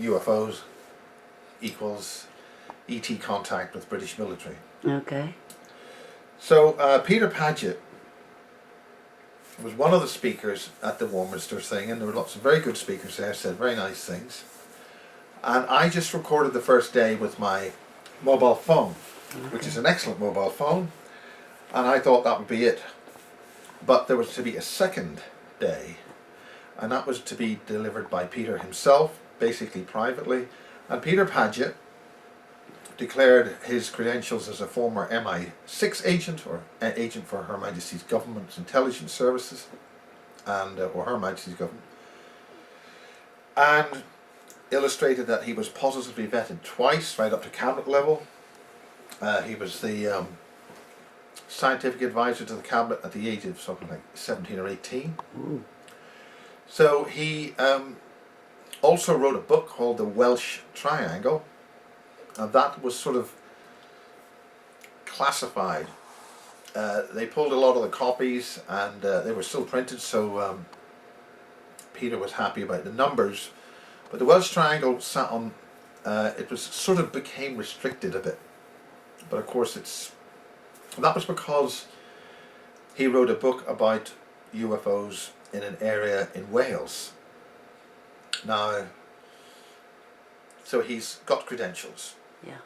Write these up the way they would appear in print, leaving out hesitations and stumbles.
UFOs equals ET contact with British military. Okay. So Peter Paget was one of the speakers at the Warminster thing, and there were lots of very good speakers there, said very nice things. And I just recorded the first day with my mobile phone, which is an excellent mobile phone, and I thought that would be it. But there was to be a second day, and that was to be delivered by Peter himself, basically privately. And Peter Paget declared his credentials as a former MI6 agent, or agent for Her Majesty's Government's Intelligence Services, and or Her Majesty's Government, and illustrated that he was positively vetted twice, right up to cabinet level. He was the scientific advisor to the cabinet at the age of something like 17 or 18. Ooh. So he also wrote a book called The Welsh Triangle, and that was sort of classified. They pulled a lot of the copies, and they were still printed, so Peter was happy about the numbers. But the Welsh Triangle sat on, it was sort of became restricted a bit. But of course that was because he wrote a book about UFOs in an area in Wales. Now, so he's got credentials. Yeah.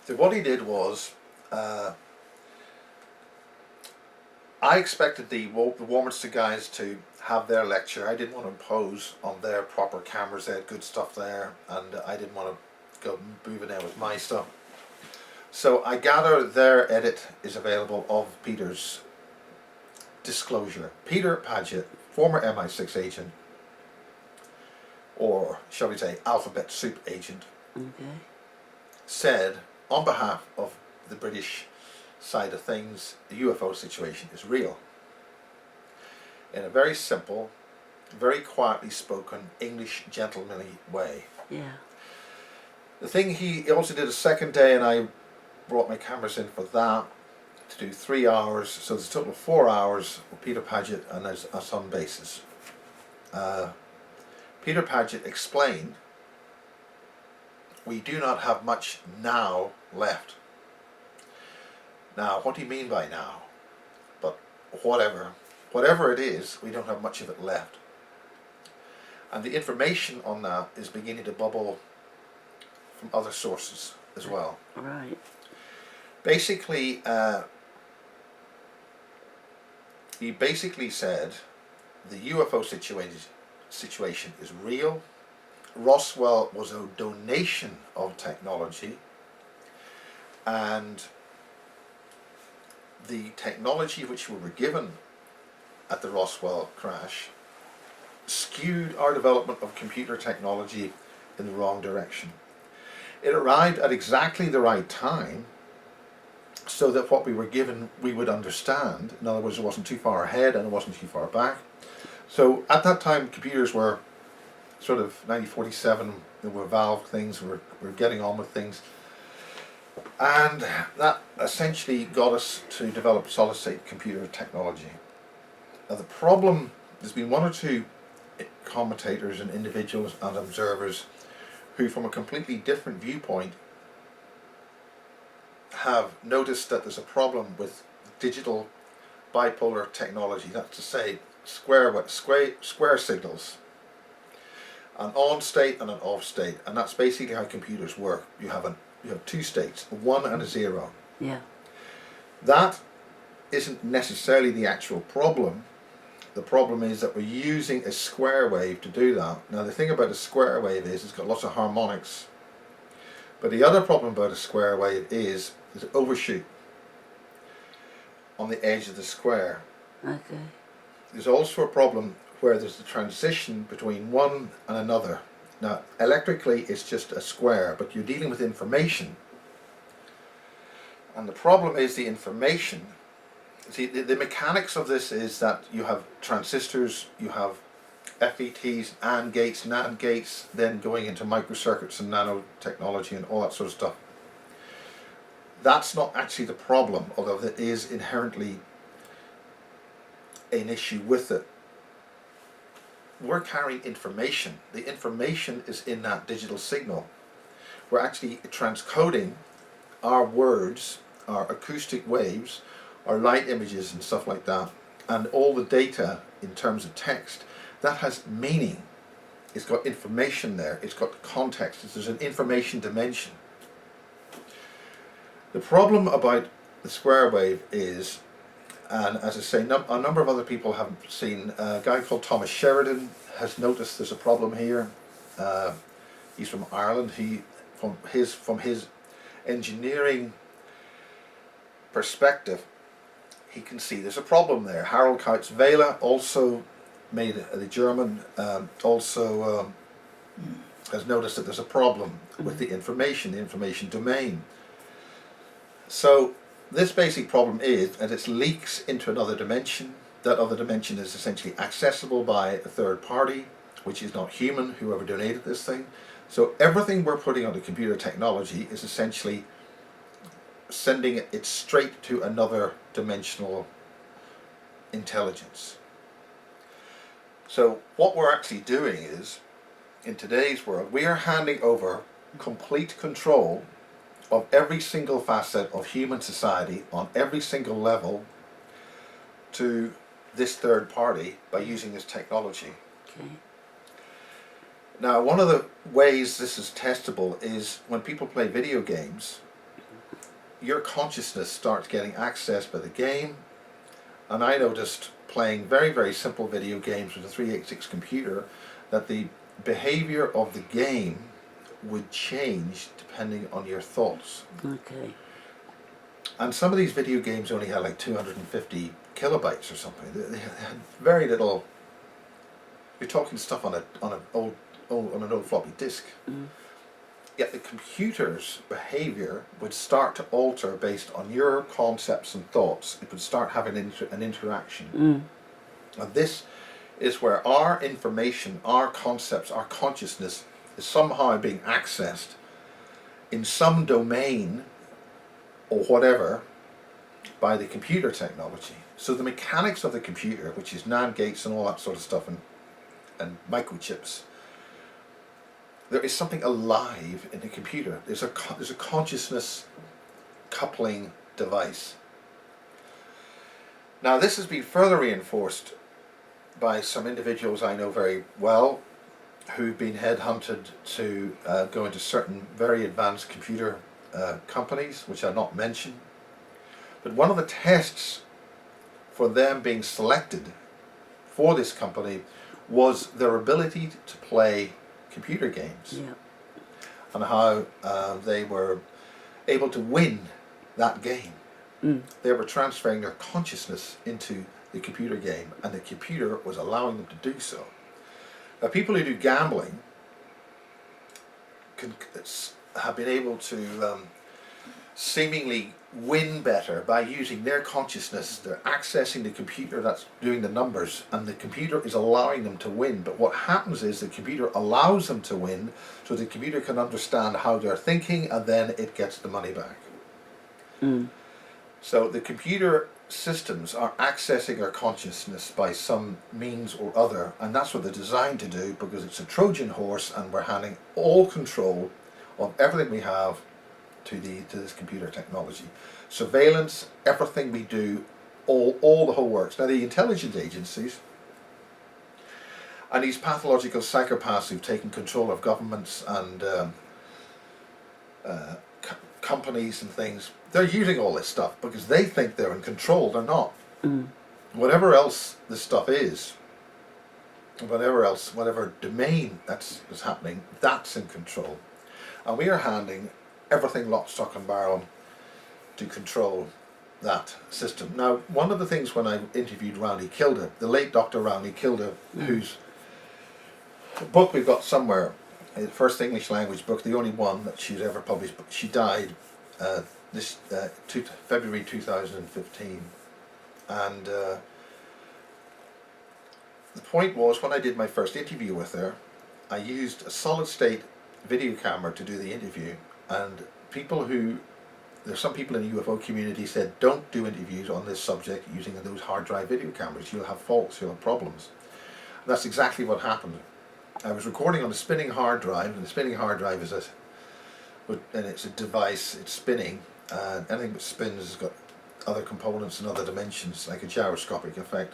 So what he did was, I expected the Warminster guys to have their lecture. I didn't want to impose on their proper cameras. They had good stuff there, and I didn't want to go moving there with my stuff. So I gather their edit is available of Peter's disclosure. Peter Paget, former MI6 agent, or shall we say alphabet soup agent, Okay. said on behalf of the British side of things, the UFO situation is real. In a very simple, very quietly spoken, English gentlemanly way. Yeah. The thing he also did a second day, and I brought my cameras in for that, to do 3 hours, so there's a total of 4 hours with Peter Paget and there's us on basis. Peter Paget explained, we do not have much now left. Now, what do you mean by now? But whatever it is, we don't have much of it left. And the information on that is beginning to bubble from other sources as well. Right. Basically, he basically said the UFO situation is real. Roswell was a donation of technology, and the technology which we were given at the Roswell crash skewed our development of computer technology in the wrong direction. It arrived at exactly the right time, so that what we were given we would understand. In other words, it wasn't too far ahead and it wasn't too far back. So at that time, computers were sort of 1947, they were valve things, we were getting on with things. And that essentially got us to develop solid state computer technology. Now the problem, there's been one or two commentators and individuals and observers who from a completely different viewpoint have noticed that there's a problem with digital bipolar technology. That's to say, square signals, an on state and an off state, and that's basically how computers work. You have two states, a 1 and a 0. Yeah. That isn't necessarily the actual problem. The problem is that we're using a square wave to do that. Now the thing about a square wave is it's got lots of harmonics. But the other problem about a square wave is it overshoot on the edge of the square. Okay. There's also a problem where there's a transition between one and another. Now electrically it's just a square, but you're dealing with information. And the problem is the information. See, the mechanics of this is that you have transistors, you have FETs, AND gates, NAND gates, then going into microcircuits and nanotechnology and all that sort of stuff. That's not actually the problem, although there is inherently an issue with it. we're carrying information. The information is in that digital signal. We're actually transcoding our words, our acoustic waves, our light images and stuff like that, and all the data in terms of text, that has meaning. It's got information there, it's got context, there's an information dimension. The problem about the square wave is, and as I say, a number of other people have seen, a guy called Thomas Sheridan has noticed there's a problem here. He's from Ireland. From his engineering perspective, he can see there's a problem there. Harold Kautz-Vela also made the German also has noticed that there's a problem with the information domain. So this basic problem is that it leaks into another dimension. That other dimension is essentially accessible by a third party, which is not human, whoever donated this thing. So everything we're putting onto computer technology is essentially sending it straight to another dimensional intelligence. So what we're actually doing is, in today's world, we are handing over complete control of every single facet of human society on every single level to this third party by using this technology. Okay. Now, one of the ways this is testable is when people play video games, your consciousness starts getting accessed by the game. And I noticed playing very, very simple video games with a 386 computer that the behavior of the game would change depending on your thoughts. Okay. And some of these video games only had like 250 kilobytes or something. They had very little. You're talking stuff on an old floppy disk. Mm. Yet the computer's behavior would start to alter based on your concepts and thoughts. It would start having an interaction. Mm. And this is where our information, our concepts, our consciousness is somehow being accessed in some domain or whatever by the computer technology. So the mechanics of the computer, which is NAND gates and all that sort of stuff, and microchips, there is something alive in the computer. There's a consciousness coupling device. Now this has been further reinforced by some individuals I know very well who've been headhunted to go into certain very advanced computer companies, which I'll not mention. But one of the tests for them being selected for this company was their ability to play computer games. Yeah. And how they were able to win that game. Mm. They were transferring their consciousness into the computer game, and the computer was allowing them to do so. Now, people who do gambling have been able to seemingly win better by using their consciousness. They're accessing the computer that's doing the numbers, and the computer is allowing them to win. But what happens is the computer allows them to win, so the computer can understand how they're thinking, and then it gets the money back. Mm. So the computer systems are accessing our consciousness by some means or other, and that's what they're designed to do, because it's a Trojan horse, and we're handing all control of everything we have to this computer technology. Surveillance, everything we do, all the whole works. Now the intelligence agencies and these pathological psychopaths who've taken control of governments and companies and things, they're using all this stuff because they think they're in control. They're not. Mm. Whatever else this stuff is, whatever domain that's happening, that's in control. And we are handing everything lock, stock and barrel to control that system. Now, one of the things when I interviewed Rowney Kilda, the late Dr. Rowney Kilda, whose book we've got somewhere, the first English language book, the only one that she's ever published, but she died February 2015. And the point was, when I did my first interview with her, I used a solid state video camera to do the interview, and there's some people in the UFO community said, don't do interviews on this subject using those hard drive video cameras. You'll have faults, you'll have problems. That's exactly what happened. I was recording on a spinning hard drive, and the spinning hard drive is and it's a device, it's spinning, and anything that spins has got other components and other dimensions, like a gyroscopic effect.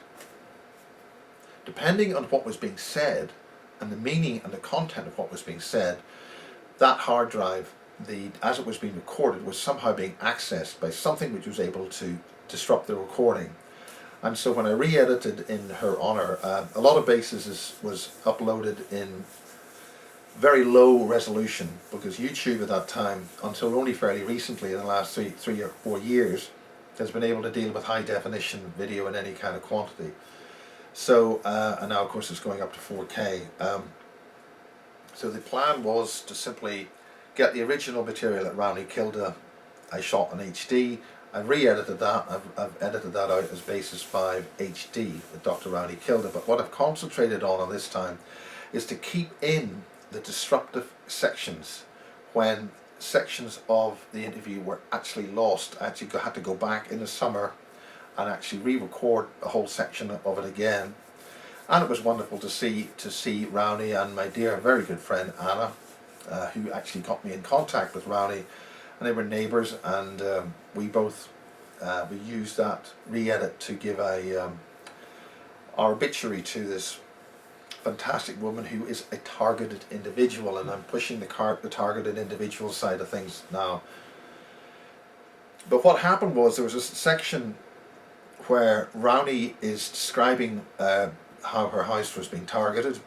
Depending on what was being said, and the meaning and the content of what was being said, that hard drive, as it was being recorded, was somehow being accessed by something which was able to disrupt the recording. And so when I re-edited in her honour, a lot of bases was uploaded in very low resolution, because YouTube at that time, until only fairly recently, in the last three or 4 years, has been able to deal with high definition video in any kind of quantity. So, and now of course it's going up to 4K. So the plan was to simply get the original material that Rowney Kilda I shot in HD. I've re-edited that. I've edited that out as Basis 5 HD with Dr. Rowney Kilda. But what I've concentrated on this time is to keep in the disruptive sections when sections of the interview were actually lost. I actually had to go back in the summer and actually re-record a whole section of it again. And it was wonderful to see Rowney and my dear, very good friend Anna, who actually got me in contact with Rowney, and they were neighbours, and we both we used that re-edit to give our obituary to this fantastic woman who is a targeted individual, and I'm pushing the targeted individual side of things now. But what happened was there was a section where Rowney is describing how her house was being targeted,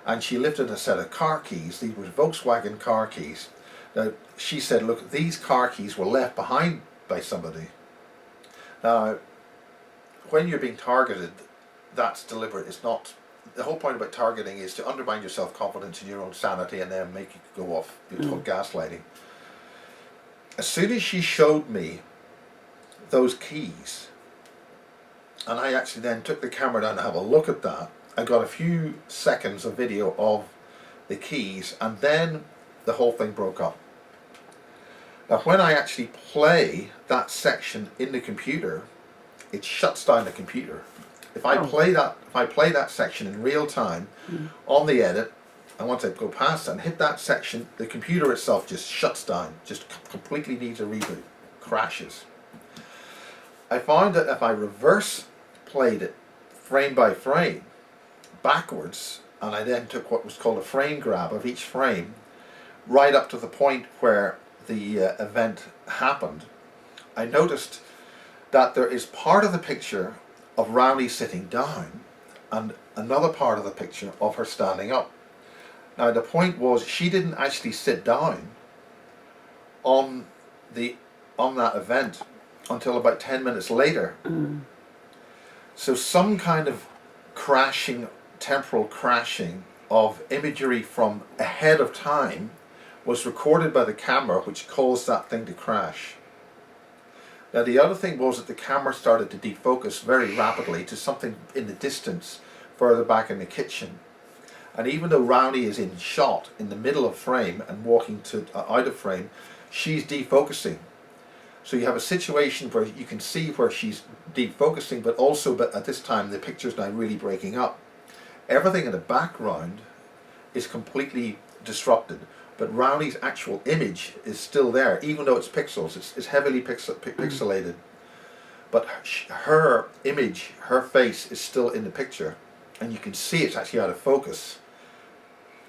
and she lifted a set of car keys. These were Volkswagen car keys. Now she said, look, these car keys were left behind by somebody. Now when you're being targeted, that's deliberate. It's not, the whole point about targeting is to undermine your self-confidence and your own sanity and then make you go off. It's called gaslighting. As soon as she showed me those keys, and I actually then took the camera down to have a look at that, I got a few seconds of video of the keys, and then the whole thing broke up. Now when I actually play that section in the computer, it shuts down the computer. If I play that section in real time on the edit, and once I go past and hit that section, the computer itself just shuts down, just completely needs a reboot, crashes. I found that if I reverse played it frame by frame backwards, and I then took what was called a frame grab of each frame right up to the point where the event happened, I noticed that there is part of the picture of Rowney sitting down and another part of the picture of her standing up. Now the point was, she didn't actually sit down on that event until about 10 minutes later. So some kind of crashing, temporal crashing of imagery from ahead of time was recorded by the camera, which caused that thing to crash. Now the other thing was that the camera started to defocus very rapidly to something in the distance further back in the kitchen. And even though Rowney is in shot in the middle of frame and walking out of frame, she's defocusing. So you have a situation where you can see where she's defocusing, but also at this time the picture's now really breaking up. Everything in the background is completely disrupted, but Rowney's actual image is still there, even though it's pixels. It's heavily pixelated. But her image, her face is still in the picture, and you can see it's actually out of focus,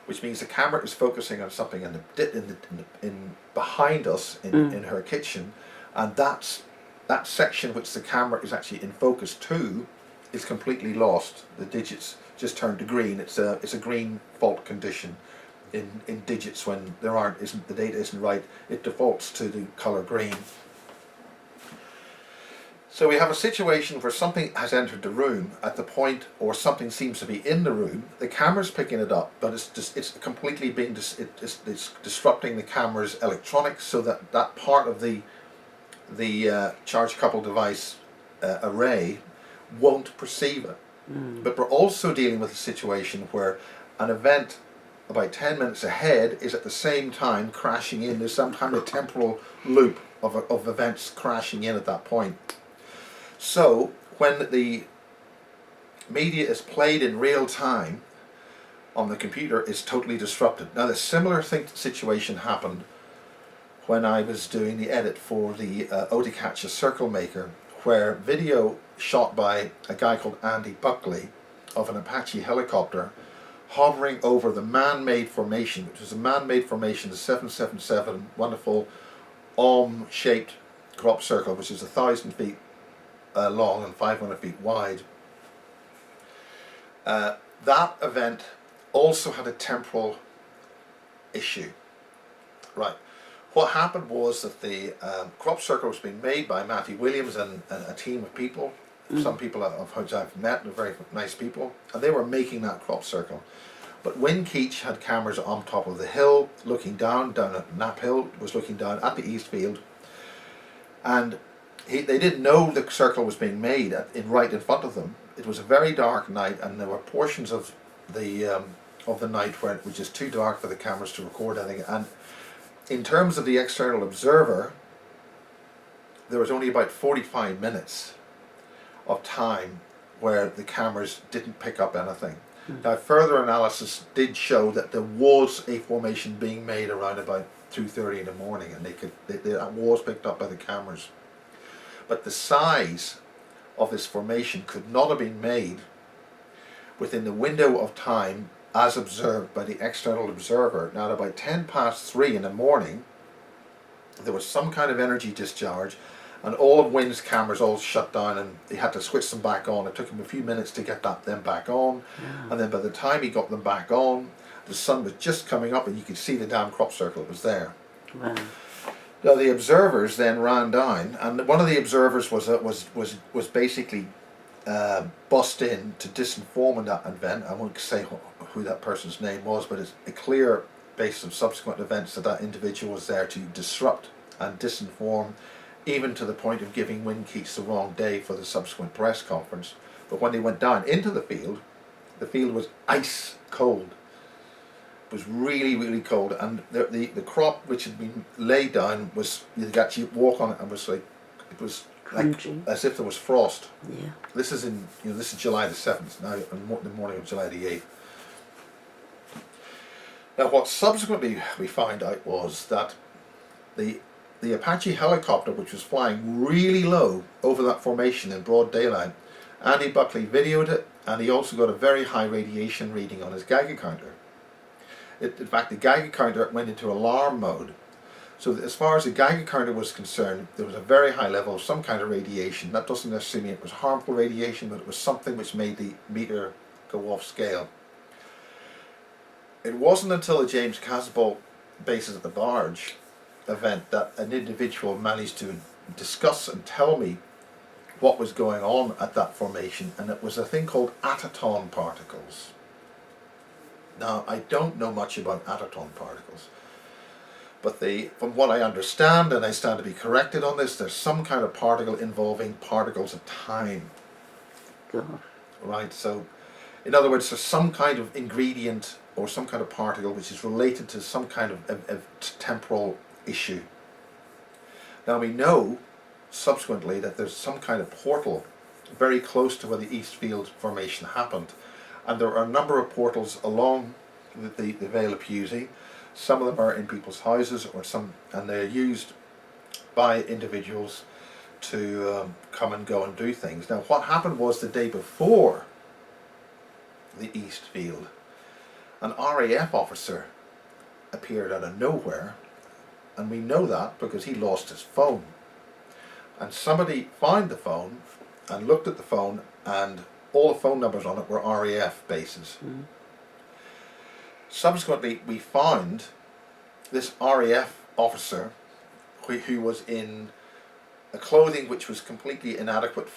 which means the camera is focusing on something in behind us in her kitchen, and that section which the camera is actually in focus to is completely lost. The digits just turned to green. It's a green fault condition in digits when the data isn't right. It defaults to the color green. So we have a situation where something has entered the room at the point, or something seems to be in the room. The camera's picking it up, but it's completely being it's disrupting the camera's electronics, so that part of the charge coupled device array won't perceive it. But we're also dealing with a situation where an event about 10 minutes ahead is at the same time crashing in. There's some kind of temporal loop of events crashing in at that point. So when the media is played in real time on the computer is totally disrupted. Now the similar situation happened when I was doing the edit for the Otakatcha Circle Maker, where video shot by a guy called Andy Buckley of an Apache helicopter hovering over the man-made formation, which was a man-made formation, the 777, wonderful shaped crop circle, which is 1,000 feet long and 500 feet wide. That event also had a temporal issue. Right. What happened was that the crop circle was being made by Matthew Williams and a team of people. Some people of whom I've met, they're very nice people, and they were making that crop circle. But Win Keach had cameras on top of the hill, looking down at Knapp Hill, was looking down at the East Field, and they didn't know the circle was being made right in front of them. It was a very dark night, and there were portions of the night where it was just too dark for the cameras to record anything. And in terms of the external observer, there was only about 45 minutes of time where the cameras didn't pick up anything. Now further analysis did show that there was a formation being made around about 2:30 in the morning, and that was picked up by the cameras. But the size of this formation could not have been made within the window of time as observed by the external observer. Now at about 3:10 in the morning, there was some kind of energy discharge, and all of Win's cameras all shut down, and he had to switch them back on. It took him a few minutes to get them back on, and then by the time he got them back on, the sun was just coming up, and you could see the damn crop circle. It was there. Wow. Now the observers then ran down, and one of the observers was basically bussed in to disinform in that event. I won't say who that person's name was, but it's a clear basis of subsequent events that individual was there to disrupt and disinform, even to the point of giving Win Keach the wrong day for the subsequent press conference. But when they went down into the field was ice cold. It was really, really cold, and the crop which had been laid down was, you could actually walk on it, and it was like as if there was frost. Yeah. This is July the 7th now, and the morning of July the 8th. Now what subsequently we found out was that the Apache helicopter, which was flying really low over that formation in broad daylight, Andy Buckley videoed it, and he also got a very high radiation reading on his Geiger counter. In fact, the Geiger counter went into alarm mode. So as far as the Geiger counter was concerned, there was a very high level of some kind of radiation. That doesn't necessarily mean it was harmful radiation, but it was something which made the meter go off scale. It wasn't until the James Casbolt bases at the barge event that an individual managed to discuss and tell me what was going on at that formation, and it was a thing called atherton particles. Now, I don't know much about atherton particles, but from what I understand, and I stand to be corrected on this, there's some kind of particle involving particles of time. God. Right, so in other words, there's some kind of ingredient or some kind of particle which is related to some kind of temporal issue. Now we know subsequently that there's some kind of portal very close to where the East Field formation happened, and there are a number of portals along the Vale of Pusey. Some of them are in people's houses, and they're used by individuals to come and go and do things. Now what happened was, the day before the East Field, an RAF officer appeared out of nowhere, and we know that because he lost his phone. And somebody found the phone and looked at the phone, and all the phone numbers on it were RAF bases. Subsequently, we found this RAF officer who was in a clothing which was completely inadequate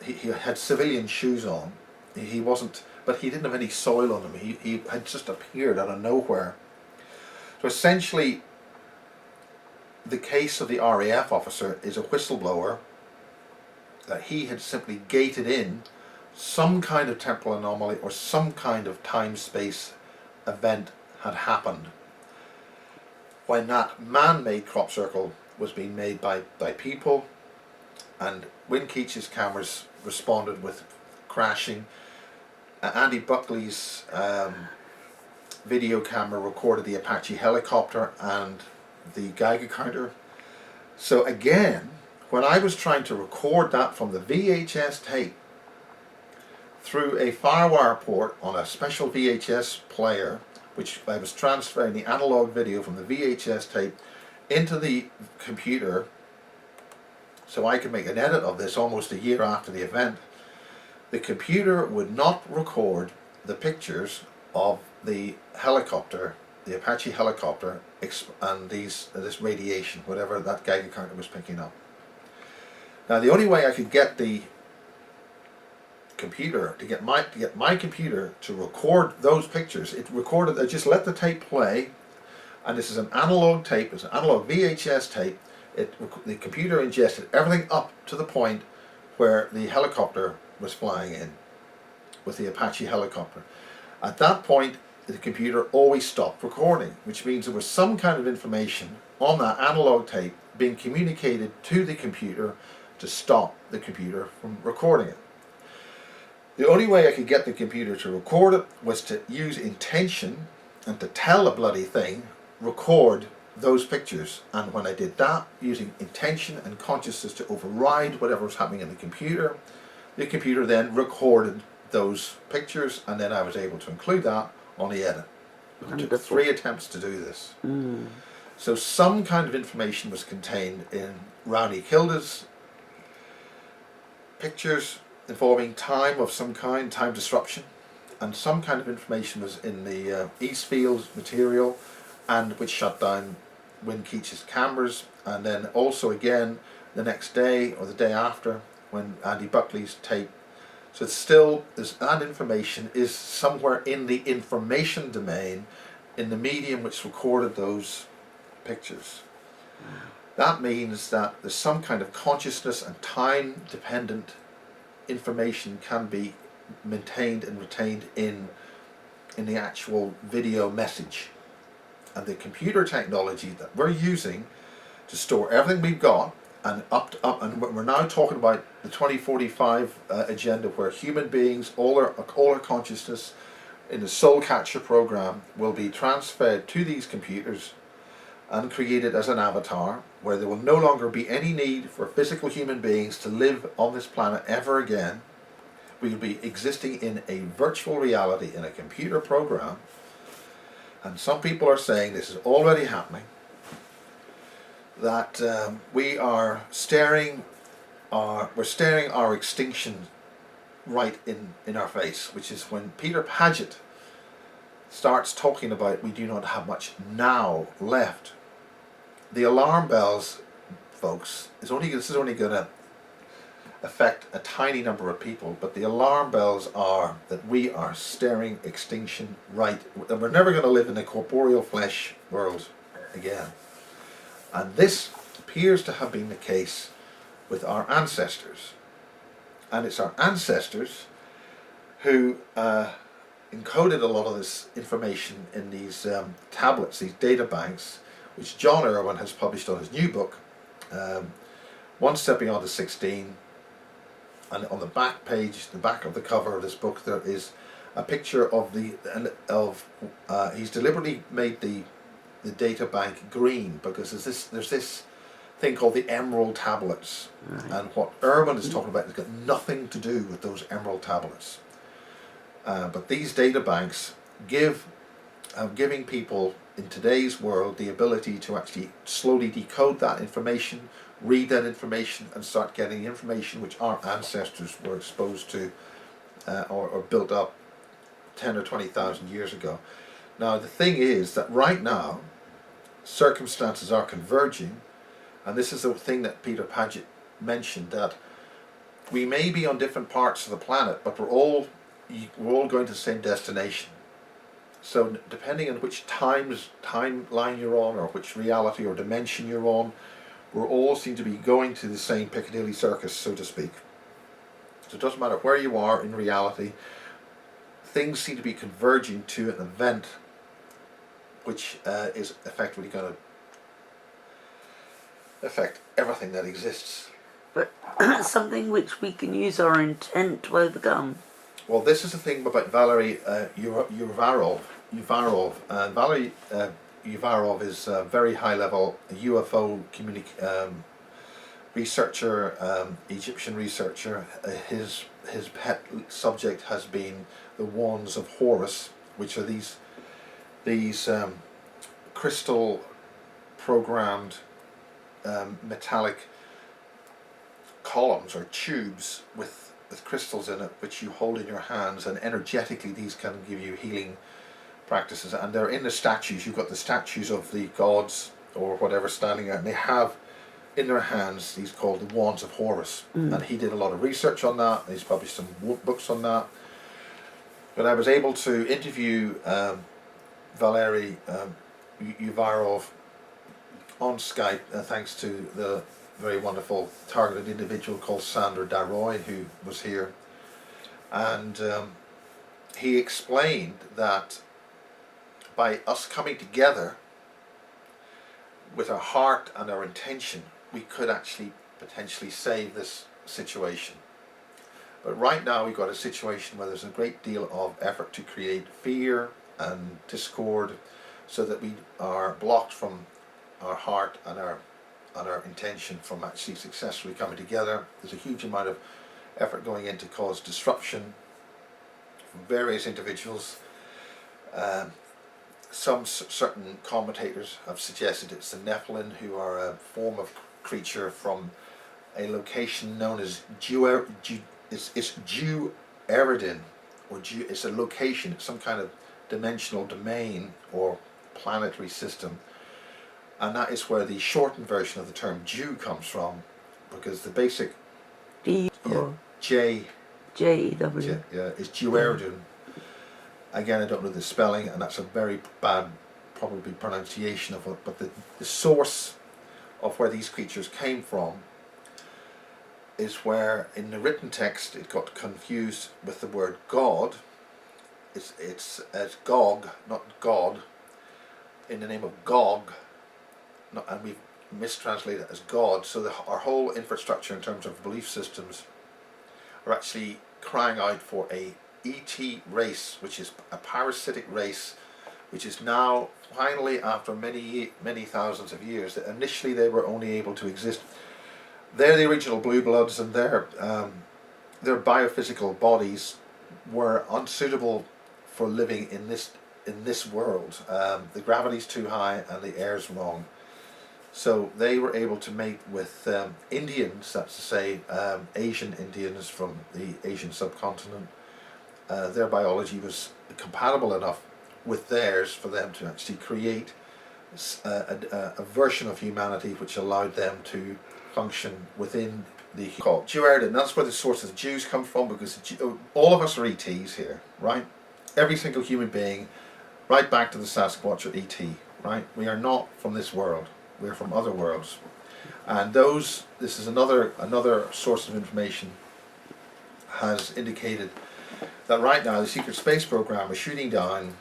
he had civilian shoes on. He wasn't, but he didn't have any soil on him. He had just appeared out of nowhere. So essentially, the case of the RAF officer is a whistleblower that he had simply gated in some kind of temporal anomaly or some kind of time-space event had happened when that man-made crop circle was being made by people, and Win Keach's cameras responded with crashing. Andy Buckley's video camera recorded the Apache helicopter and the Geiger counter. So again, when I was trying to record that from the VHS tape through a FireWire port on a special VHS player, which I was transferring the analog video from the VHS tape into the computer so I could make an edit of this almost a year after the event, the computer would not record the pictures of the helicopter, the Apache helicopter, and this radiation, whatever that Geiger counter was picking up. Now the only way I could get the computer to get my computer to record those pictures, it recorded. I just let the tape play, and this is an analog tape. It's an analog VHS tape. The computer ingested everything up to the point where the helicopter was flying in with the Apache helicopter. At that point, the computer always stopped recording, which means there was some kind of information on that analog tape being communicated to the computer to stop the computer from recording it. The only way I could get the computer to record it was to use intention and to tell a bloody thing, record those pictures. And when I did that, using intention and consciousness to override whatever was happening in the computer then recorded those pictures, and then I was able to include that on the edit. It took 3 attempts to do this. So some kind of information was contained in Rowney Kilda's pictures involving time of some kind, time disruption, and some kind of information was in the Eastfield material, and which shut down Win Keach's cameras. And then also again the next day or the day after, when Andy Buckley's tape. So it's still, that information is somewhere in the information domain in the medium which recorded those pictures. That means that there's some kind of consciousness and time dependent information can be maintained and retained in the actual video message. And the computer technology that we're using to store everything we've got, and and we're now talking about the 2045 agenda, where human beings, all our consciousness in the Soul Catcher program will be transferred to these computers and created as an avatar, where there will no longer be any need for physical human beings to live on this planet ever again. We will be existing in a virtual reality in a computer program, and some people are saying this is already happening, that we are staring our extinction right in our face, which is when Peter Paget starts talking about we do not have much now left. The alarm bells, folks, this is only going to affect a tiny number of people, but the alarm bells are that we are staring extinction right, and we're never going to live in a corporeal flesh world again. And this appears to have been the case with our ancestors. And it's our ancestors who encoded a lot of this information in these tablets, these data banks, which John Irwin has published on his new book, One Step Beyond the 16. And on the back page, the back of the cover of this book, there is a picture of he's deliberately made the data bank green, because there's this thing called the emerald tablets, and what Irwin is talking about has got nothing to do with those emerald tablets. But these data banks giving people in today's world the ability to actually slowly decode that information, read that information, and start getting the information which our ancestors were exposed to or built up 10 or 20,000 years ago. Now the thing is that right now circumstances are converging, and this is the thing that Peter Paget mentioned, that we may be on different parts of the planet, but we're all going to the same destination. So depending on which timeline you're on, or which reality or dimension you're on, we're all seem to be going to the same Piccadilly Circus, so to speak. So it doesn't matter where you are in reality, things seem to be converging to an event which is effectively going to affect everything that exists but something which we can use our intent to overcome. Well, this is the thing about Valery Uvarov. And Valery Uvarov is a very high-level UFO researcher, Egyptian researcher. His pet subject has been the wands of Horus, which are these crystal programmed metallic columns or tubes with crystals in it, which you hold in your hands, and energetically these can give you healing practices. And they're in the statues. You've got the statues of the gods or whatever standing out, and they have in their hands these called the wands of Horus. And he did a lot of research on that. He's published some books on that. But I was able to interview Valery Uvarov on Skype, thanks to the very wonderful targeted individual called Sandra Daroy, who was here. And he explained that by us coming together with our heart and our intention, we could actually potentially save this situation. But right now we've got a situation where there's a great deal of effort to create fear and discord, so that we are blocked from our heart and our intention from actually successfully coming together. There's a huge amount of effort going in to cause disruption from various individuals. Certain commentators have suggested it's the Nephilim, who are a form of creature from a location known as it's Jew Eridin, or it's a location, it's some kind of dimensional domain or planetary system, and that is where the shortened version of the term Jew comes from, because the basic J-E-W is Jew Eridin. Again, I don't know the spelling, and that's a very bad, probably pronunciation of it, but the source of where these creatures came from is where in the written text it got confused with the word God. It's as Gog, not God, in the name of Gog, and we've mistranslated it as God. So our whole infrastructure in terms of belief systems are actually crying out for a ET race, which is a parasitic race, which is now finally, after many thousands of years, that initially they were only able to exist. They're the original blue bloods, and their biophysical bodies were unsuitable for living in this world. The gravity's too high and the air's wrong. So they were able to mate with Indians, that's to say Asian Indians from the Asian subcontinent. Their biology was compatible enough with theirs for them to actually create a version of humanity which allowed them to function within the Jew Eridin. That's where the source of the Jews come from, because all of us are ETs here, right? Every single human being, right back to the Sasquatch, are ET, right? We are not from this world. We're from other worlds. And this is another source of information, has indicated that right now the secret space program is shooting down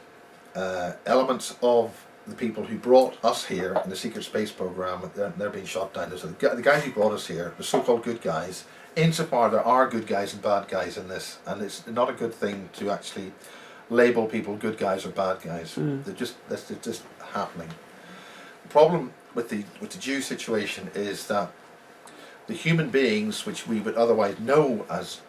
elements of the people who brought us here in the secret space program. They're being shot down. There's the guys who brought us here, the so-called good guys, insofar there are good guys and bad guys in this, and it's not a good thing to actually label people good guys or bad guys. That's just happening. The problem with the Jew situation is that the human beings which we would otherwise know as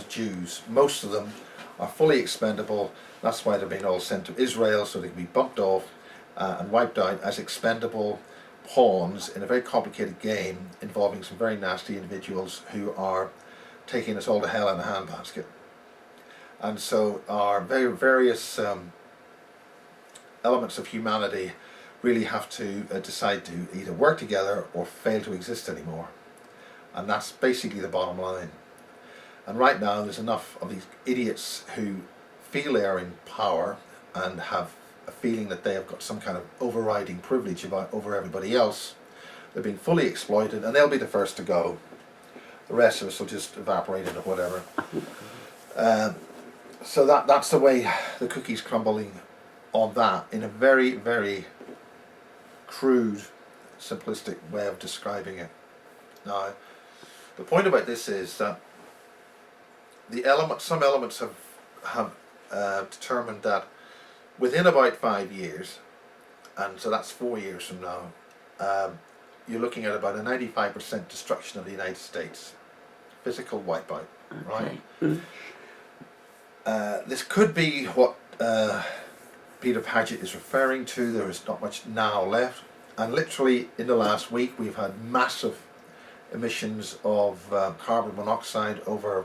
Jews, most of them are fully expendable. That's why they're being all sent to Israel, so they can be bumped off and wiped out as expendable pawns in a very complicated game involving some very nasty individuals who are taking us all to hell in a handbasket. And so our various elements of humanity really have to decide to either work together or fail to exist anymore. And that's basically the bottom line. And right now there's enough of these idiots who feel they are in power and have a feeling that they have got some kind of overriding privilege over everybody else. They're being fully exploited, and they'll be the first to go. The rest of us will just evaporate into whatever. So that's the way the cookie's crumbling on that, in a very, very crude, simplistic way of describing it. Now, The point about this is that some elements have determined that within about 5 years, and so that's 4 years from now, you're looking at about a 95% destruction of the United States, physical wipeout, right? Mm. This could be what Peter Paget is referring to. There is not much now left, and literally in the last week we've had massive emissions of carbon monoxide over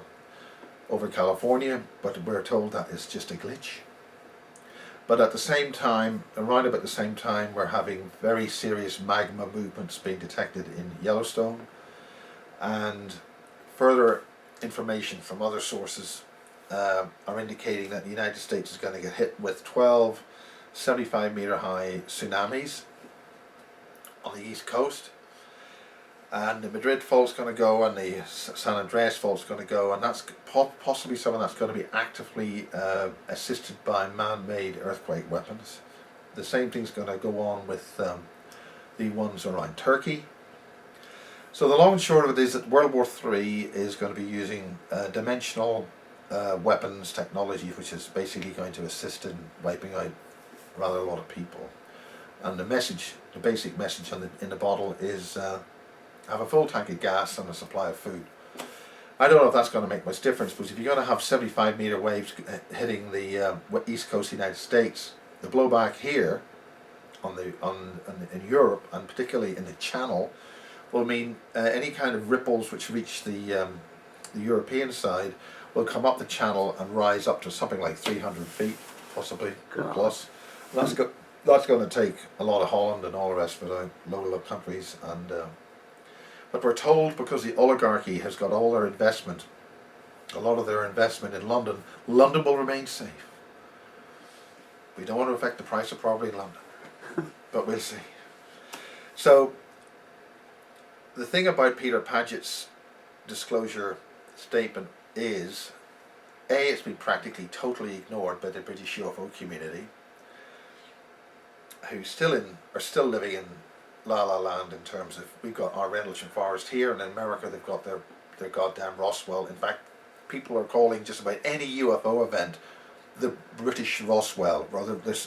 California, but we're told that it's just a glitch. But at the same time, around about the same time, we're having very serious magma movements being detected in Yellowstone, and further information from other sources are indicating that the United States is going to get hit with 12 75-meter high tsunamis on the east coast, and the Madrid fault's going to go, and the San Andreas fault's going to go, and that's possibly some of that's going to be actively assisted by man-made earthquake weapons. The same thing's going to go on with the ones around Turkey. So the long and short of it is that World War III is going to be using dimensional weapons technology, which is basically going to assist in wiping out rather a lot of people. And the basic message in the bottle is have a full tank of gas and a supply of food. I don't know if that's going to make much difference, because if you're going to have 75-meter waves hitting the east coast of the United States, the blowback here in Europe, and particularly in the Channel, will mean any kind of ripples which reach the European side will come up the Channel and rise up to something like 300 feet, possibly, plus. And that's going to take a lot of Holland and all the rest of it out, low countries. And but we're told, because the oligarchy has got all their investment, a lot of their investment in London, London will remain safe. We don't want to affect the price of property in London, but we'll see. So the thing about Peter Paget's disclosure statement is, A, it's been practically totally ignored by the British UFO community, who are still living in La La Land in terms of, we've got our Rendlesham Forest here, and in America they've got their goddamn Roswell. In fact, people are calling just about any UFO event the British Roswell,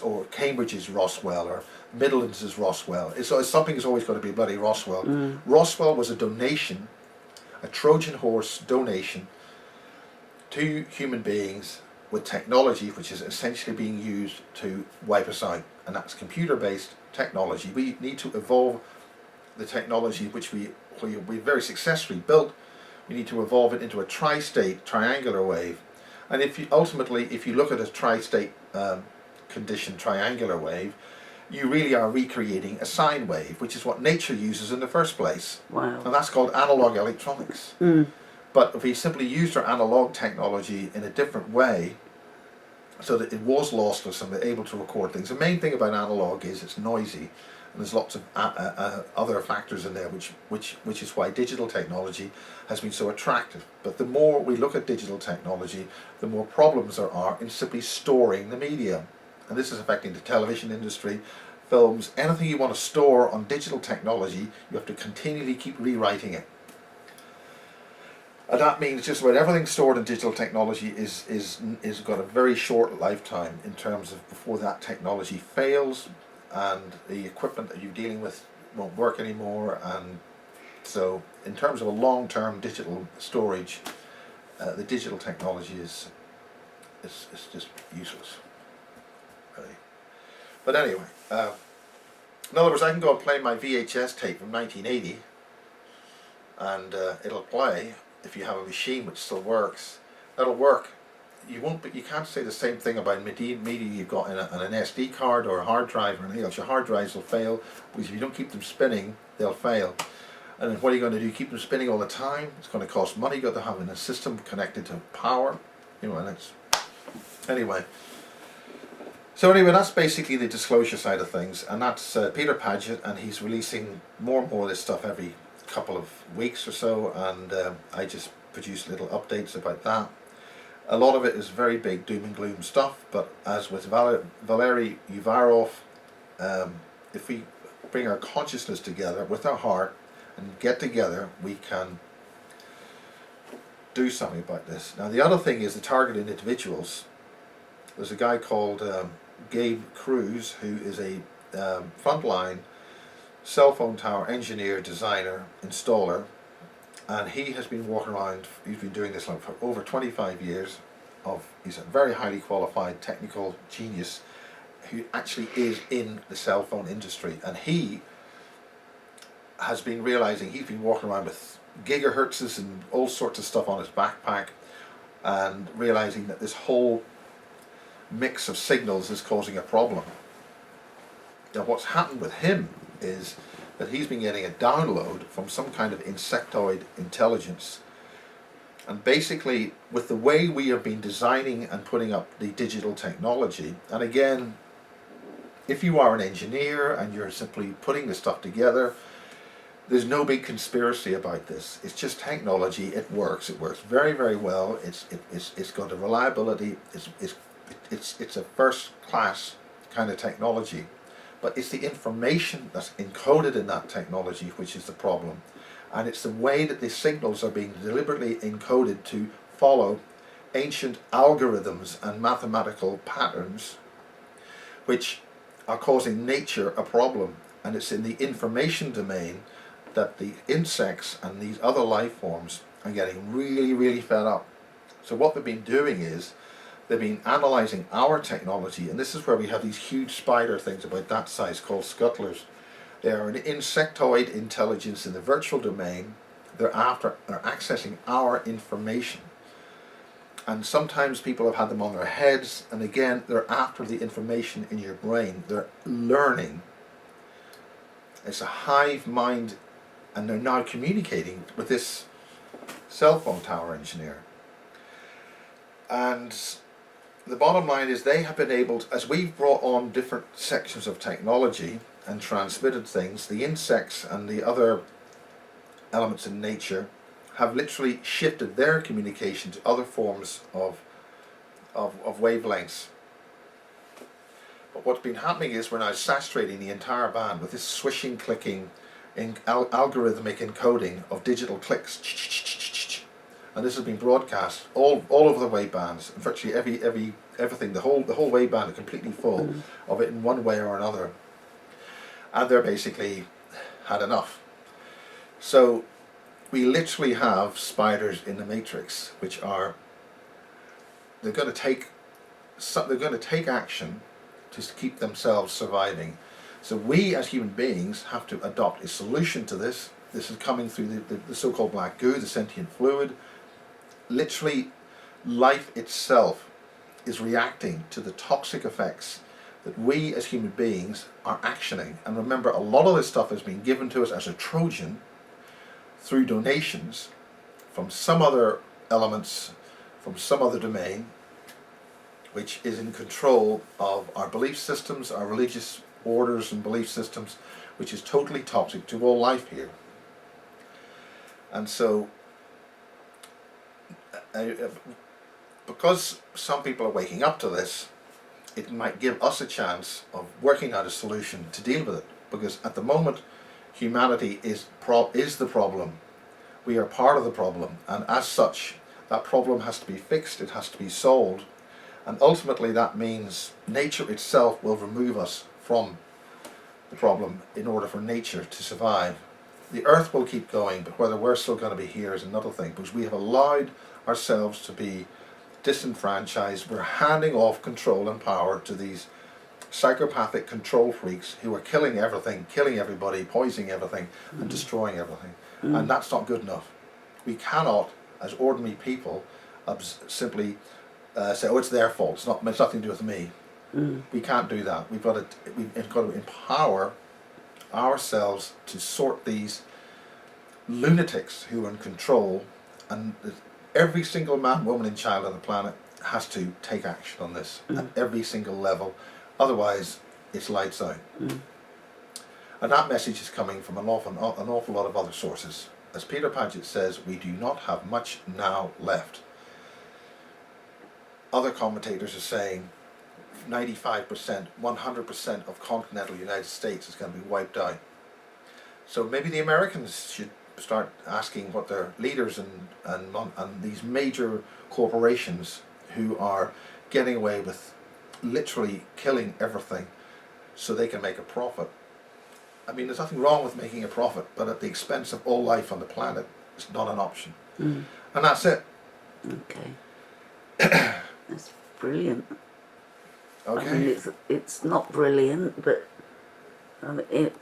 or Cambridge's Roswell, or Midlands' Roswell. Something is always going to be bloody Roswell. Roswell was a donation, a Trojan horse donation to human beings with technology which is essentially being used to wipe us out, and that's computer-based technology. We need to evolve the technology which we very successfully built. We need to evolve it into a tri-state triangular wave, and if you look at a tri-state condition triangular wave, you really are recreating a sine wave, which is what nature uses in the first place. Wow. And that's called analog electronics. But if we simply used our analog technology in a different way, so that it was lossless and we're able to record things. The main thing about analog is it's noisy, and there's lots of other factors in there, which is why digital technology has been so attractive. But the more we look at digital technology, the more problems there are in simply storing the media. And this is affecting the television industry, films, anything you want to store on digital technology, you have to continually keep rewriting it. And that means just about everything stored in digital technology is got a very short lifetime in terms of before that technology fails, and the equipment that you're dealing with won't work anymore. And so in terms of a long-term digital storage, the digital technology is just useless, really. But anyway, in other words, I can go and play my VHS tape from 1980, and it'll play. If you have a machine which still works, that'll work. You can't say the same thing about media you've got in an SD card or a hard drive or anything else. Your hard drives will fail, because if you don't keep them spinning, they'll fail. And then what are you going to do? Keep them spinning all the time? It's going to cost money. You've got to have a system connected to power. And it's anyway. So anyway, that's basically the disclosure side of things, and that's Peter Paget, and he's releasing more and more of this stuff every couple of weeks or so, and I just produce little updates about that. A lot of it is very big doom and gloom stuff, but as with Valery Uvarov, if we bring our consciousness together with our heart and get together, we can do something about this. Now the other thing is the targeted individuals. There's a guy called Gabe Cruz, who is a frontline cell phone tower engineer, designer, installer, and he has been walking around, he's been doing this for over 25 years. He's a very highly qualified technical genius who actually is in the cell phone industry, and he has been realizing, he's been walking around with gigahertzes and all sorts of stuff on his backpack, and realizing that this whole mix of signals is causing a problem. Now what's happened with him is that he's been getting a download from some kind of insectoid intelligence, and basically with the way we have been designing and putting up the digital technology, and again, if you are an engineer and you're simply putting this stuff together, there's no big conspiracy about this. It's just technology. It works very, very well. It's got a reliability. It's a first class kind of technology, but it's the information that's encoded in that technology which is the problem, and it's the way that the signals are being deliberately encoded to follow ancient algorithms and mathematical patterns which are causing nature a problem. And it's in the information domain that the insects and these other life forms are getting really, really fed up. So what they've been doing is they've been analysing our technology, and this is where we have these huge spider things about that size called scuttlers. They are an insectoid intelligence in the virtual domain. They're accessing our information. And sometimes people have had them on their heads, and again, they're after the information in your brain. They're learning. It's a hive mind, and they're now communicating with this cell phone tower engineer. And the bottom line is they have been able to, as we've brought on different sections of technology and transmitted things, the insects and the other elements in nature have literally shifted their communication to other forms of wavelengths. But what's been happening is we're now saturating the entire band with this swishing, clicking, algorithmic encoding of digital clicks. And this has been broadcast all over the wavebands, virtually everything, the whole waveband is completely full of it in one way or another. And they're basically had enough. So we literally have spiders in the matrix, which are, they're going to take action to keep themselves surviving. So we as human beings have to adopt a solution to this. This is coming through the so-called black goo, the sentient fluid. Literally, life itself is reacting to the toxic effects that we as human beings are actioning. And remember, a lot of this stuff has been given to us as a Trojan through donations from some other elements, from some other domain, which is in control of our belief systems, our religious orders and belief systems, which is totally toxic to all life here. And so, because some people are waking up to this, it might give us a chance of working out a solution to deal with it. Because at the moment, humanity is the problem. We are part of the problem, and as such, that problem has to be fixed, it has to be solved, and ultimately that means nature itself will remove us from the problem in order for nature to survive. The earth will keep going, but whether we're still going to be here is another thing, because we have allowed ourselves to be disenfranchised. We're handing off control and power to these psychopathic control freaks who are killing everything, killing everybody, poisoning everything, and destroying everything. And that's not good enough. We cannot, as ordinary people, simply say, oh, it's their fault, it's nothing to do with me. We can't do that. We've got to empower ourselves to sort these lunatics who are in control, and every single man, woman and child on the planet has to take action on this at every single level. Otherwise, it's lights out. And that message is coming from an awful lot of other sources. As Peter Paget says, we do not have much now left. Other commentators are saying 95%, 100% of continental United States is going to be wiped out. So maybe the Americans should start asking what their leaders and these major corporations who are getting away with literally killing everything so they can make a profit. I mean, there's nothing wrong with making a profit, but at the expense of all life on the planet, it's not an option. Mm. And that's it. Okay. That's brilliant. Okay. I mean, it's not brilliant, but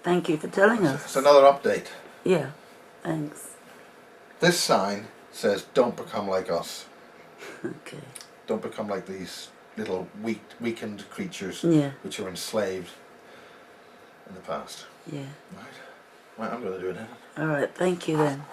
thank you for telling us. It's another update. Yeah, thanks. This sign says, "Don't become like us. Okay. Don't become like these little weakened creatures Yeah. which are enslaved in the past." Yeah. Right. Right, I'm going to do it now. All right. Thank you then.